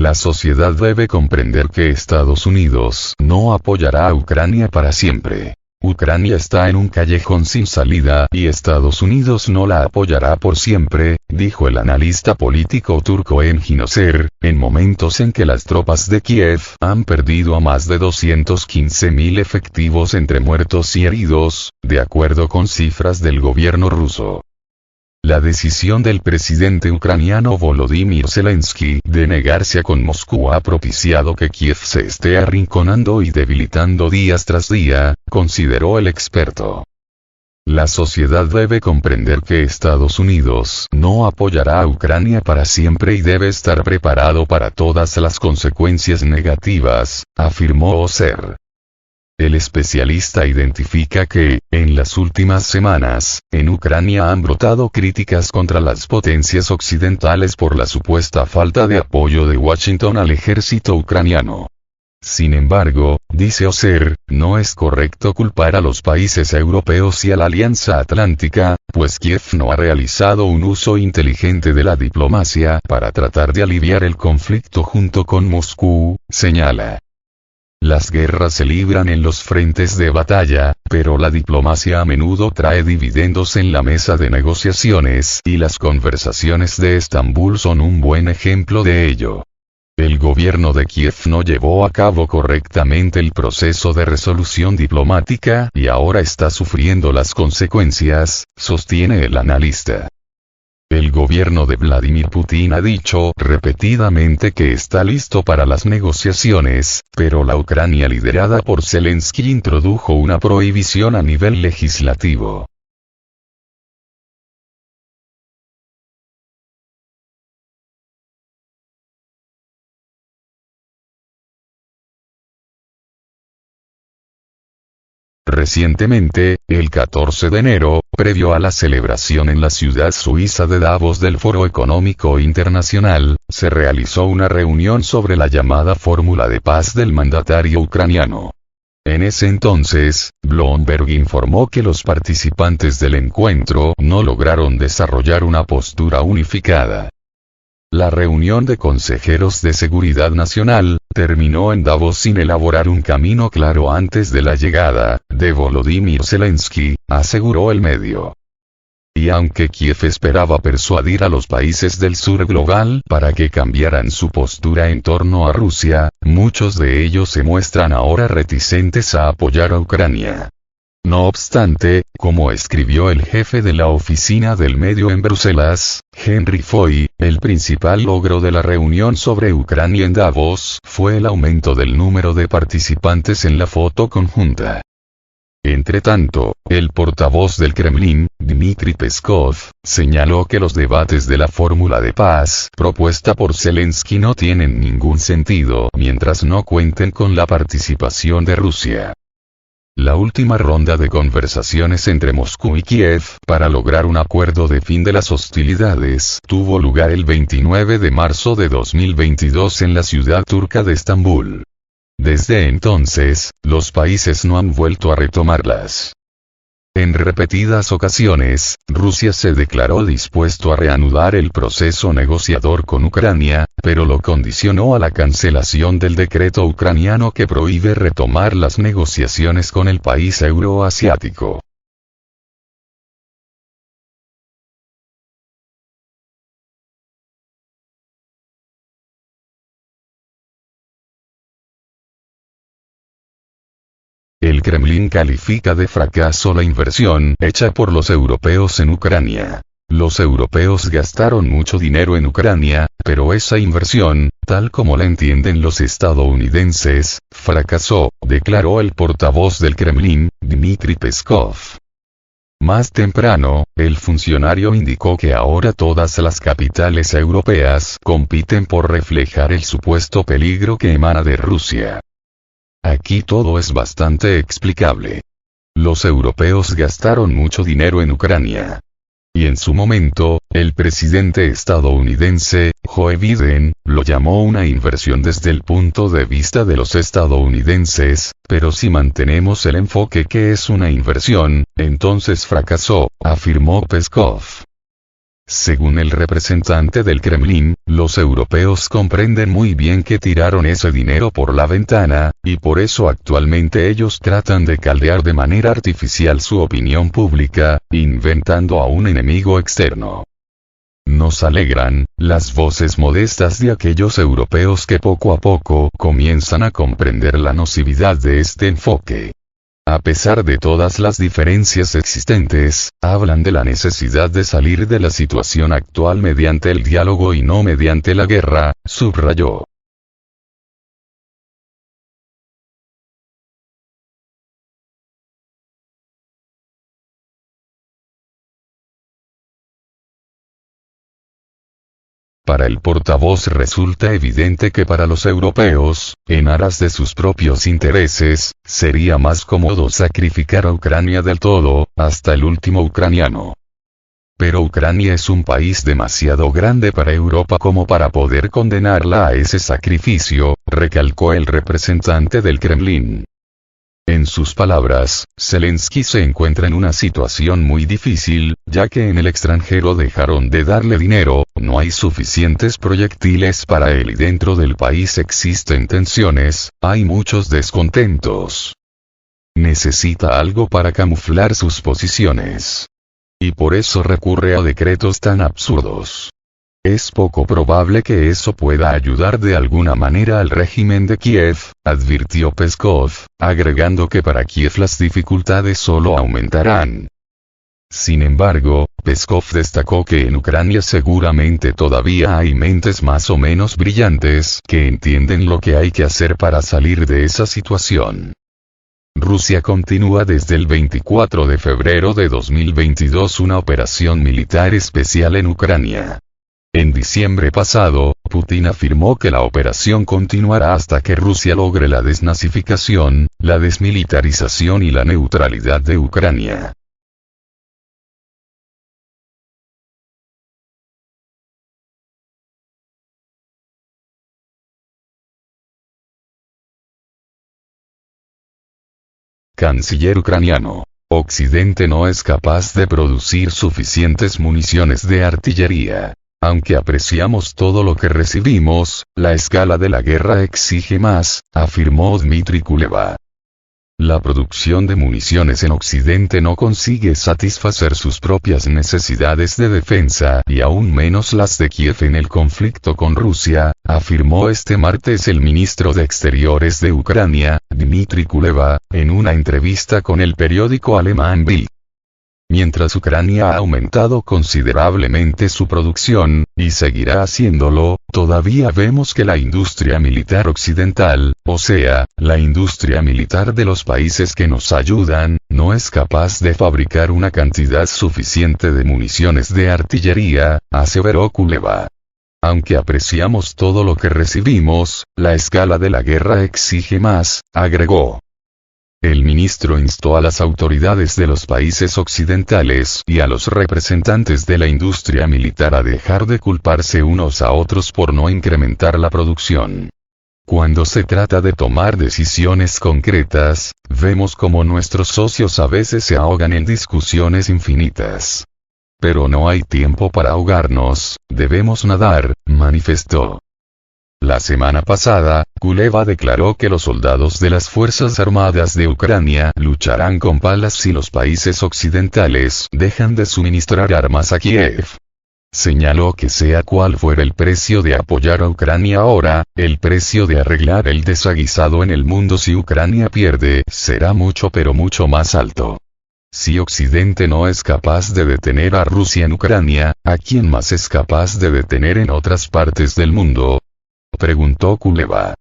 La sociedad debe comprender que Estados Unidos no apoyará a Ucrania para siempre. Ucrania está en un callejón sin salida y Estados Unidos no la apoyará por siempre, dijo el analista político turco Engin Özer, en momentos en que las tropas de Kiev han perdido a más de 215.000 efectivos entre muertos y heridos, de acuerdo con cifras del gobierno ruso. La decisión del presidente ucraniano Volodymyr Zelensky de negarse con Moscú ha propiciado que Kiev se esté arrinconando y debilitando día tras día, consideró el experto. La sociedad debe comprender que Estados Unidos no apoyará a Ucrania para siempre y debe estar preparado para todas las consecuencias negativas, afirmó Özer. El especialista identifica que, en las últimas semanas, en Ucrania han brotado críticas contra las potencias occidentales por la supuesta falta de apoyo de Washington al ejército ucraniano. Sin embargo, dice Özer, no es correcto culpar a los países europeos y a la Alianza Atlántica, pues Kiev no ha realizado un uso inteligente de la diplomacia para tratar de aliviar el conflicto junto con Moscú, señala. Las guerras se libran en los frentes de batalla, pero la diplomacia a menudo trae dividendos en la mesa de negociaciones y las conversaciones de Estambul son un buen ejemplo de ello. El gobierno de Kiev no llevó a cabo correctamente el proceso de resolución diplomática y ahora está sufriendo las consecuencias, sostiene el analista. El gobierno de Vladimir Putin ha dicho repetidamente que está listo para las negociaciones, pero la Ucrania liderada por Zelensky introdujo una prohibición a nivel legislativo. Recientemente, el 14 de enero, previo a la celebración en la ciudad suiza de Davos del Foro Económico Internacional, se realizó una reunión sobre la llamada fórmula de paz del mandatario ucraniano. En ese entonces, Bloomberg informó que los participantes del encuentro no lograron desarrollar una postura unificada. La reunión de consejeros de seguridad nacional terminó en Davos sin elaborar un camino claro antes de la llegada de Volodymyr Zelensky, aseguró el medio. Y aunque Kiev esperaba persuadir a los países del sur global para que cambiaran su postura en torno a Rusia, muchos de ellos se muestran ahora reticentes a apoyar a Ucrania. No obstante, como escribió el jefe de la oficina del medio en Bruselas, Henry Foy, el principal logro de la reunión sobre Ucrania en Davos fue el aumento del número de participantes en la foto conjunta. Entretanto, el portavoz del Kremlin, Dmitry Peskov, señaló que los debates de la fórmula de paz propuesta por Zelensky no tienen ningún sentido mientras no cuenten con la participación de Rusia. La última ronda de conversaciones entre Moscú y Kiev para lograr un acuerdo de fin de las hostilidades tuvo lugar el 29 de marzo de 2022 en la ciudad turca de Estambul. Desde entonces, los países no han vuelto a retomarlas. En repetidas ocasiones, Rusia se declaró dispuesto a reanudar el proceso negociador con Ucrania, pero lo condicionó a la cancelación del decreto ucraniano que prohíbe retomar las negociaciones con el país euroasiático. El Kremlin califica de fracaso la inversión hecha por los europeos en Ucrania. Los europeos gastaron mucho dinero en Ucrania, pero esa inversión, tal como la entienden los estadounidenses, fracasó, declaró el portavoz del Kremlin, Dmitry Peskov. Más temprano, el funcionario indicó que ahora todas las capitales europeas compiten por reflejar el supuesto peligro que emana de Rusia. Aquí todo es bastante explicable. Los europeos gastaron mucho dinero en Ucrania. Y en su momento, el presidente estadounidense, Joe Biden, lo llamó una inversión desde el punto de vista de los estadounidenses, pero si mantenemos el enfoque que es una inversión, entonces fracasó, afirmó Peskov. Según el representante del Kremlin, los europeos comprenden muy bien que tiraron ese dinero por la ventana, y por eso actualmente ellos tratan de caldear de manera artificial su opinión pública, inventando a un enemigo externo. Nos alegran las voces modestas de aquellos europeos que poco a poco comienzan a comprender la nocividad de este enfoque. A pesar de todas las diferencias existentes, hablan de la necesidad de salir de la situación actual mediante el diálogo y no mediante la guerra, subrayó. Para el portavoz resulta evidente que para los europeos, en aras de sus propios intereses, sería más cómodo sacrificar a Ucrania del todo, hasta el último ucraniano. Pero Ucrania es un país demasiado grande para Europa como para poder condenarla a ese sacrificio, recalcó el representante del Kremlin. En sus palabras, Zelensky se encuentra en una situación muy difícil, ya que en el extranjero dejaron de darle dinero, no hay suficientes proyectiles para él y dentro del país existen tensiones, hay muchos descontentos. Necesita algo para camuflar sus posiciones. Y por eso recurre a decretos tan absurdos. Es poco probable que eso pueda ayudar de alguna manera al régimen de Kiev, advirtió Peskov, agregando que para Kiev las dificultades solo aumentarán. Sin embargo, Peskov destacó que en Ucrania seguramente todavía hay mentes más o menos brillantes que entienden lo que hay que hacer para salir de esa situación. Rusia continúa desde el 24 de febrero de 2022 una operación militar especial en Ucrania. En diciembre pasado, Putin afirmó que la operación continuará hasta que Rusia logre la desnazificación, la desmilitarización y la neutralidad de Ucrania. Canciller ucraniano. Occidente no es capaz de producir suficientes municiones de artillería. Aunque apreciamos todo lo que recibimos, la escala de la guerra exige más, afirmó Dmitry Kuleba. La producción de municiones en Occidente no consigue satisfacer sus propias necesidades de defensa y aún menos las de Kiev en el conflicto con Rusia, afirmó este martes el ministro de Exteriores de Ucrania, Dmitry Kuleba, en una entrevista con el periódico alemán Bild. Mientras Ucrania ha aumentado considerablemente su producción, y seguirá haciéndolo, todavía vemos que la industria militar occidental, o sea, la industria militar de los países que nos ayudan, no es capaz de fabricar una cantidad suficiente de municiones de artillería, aseveró Kuleba. Aunque apreciamos todo lo que recibimos, la escala de la guerra exige más, agregó. El ministro instó a las autoridades de los países occidentales y a los representantes de la industria militar a dejar de culparse unos a otros por no incrementar la producción. Cuando se trata de tomar decisiones concretas, vemos como nuestros socios a veces se ahogan en discusiones infinitas. Pero no hay tiempo para ahogarnos, debemos nadar, manifestó. La semana pasada, Kuleba declaró que los soldados de las Fuerzas Armadas de Ucrania lucharán con palas si los países occidentales dejan de suministrar armas a Kiev. Señaló que sea cual fuera el precio de apoyar a Ucrania ahora, el precio de arreglar el desaguisado en el mundo si Ucrania pierde, será mucho pero mucho más alto. Si Occidente no es capaz de detener a Rusia en Ucrania, ¿a quién más es capaz de detener en otras partes del mundo? Preguntó Kuleba.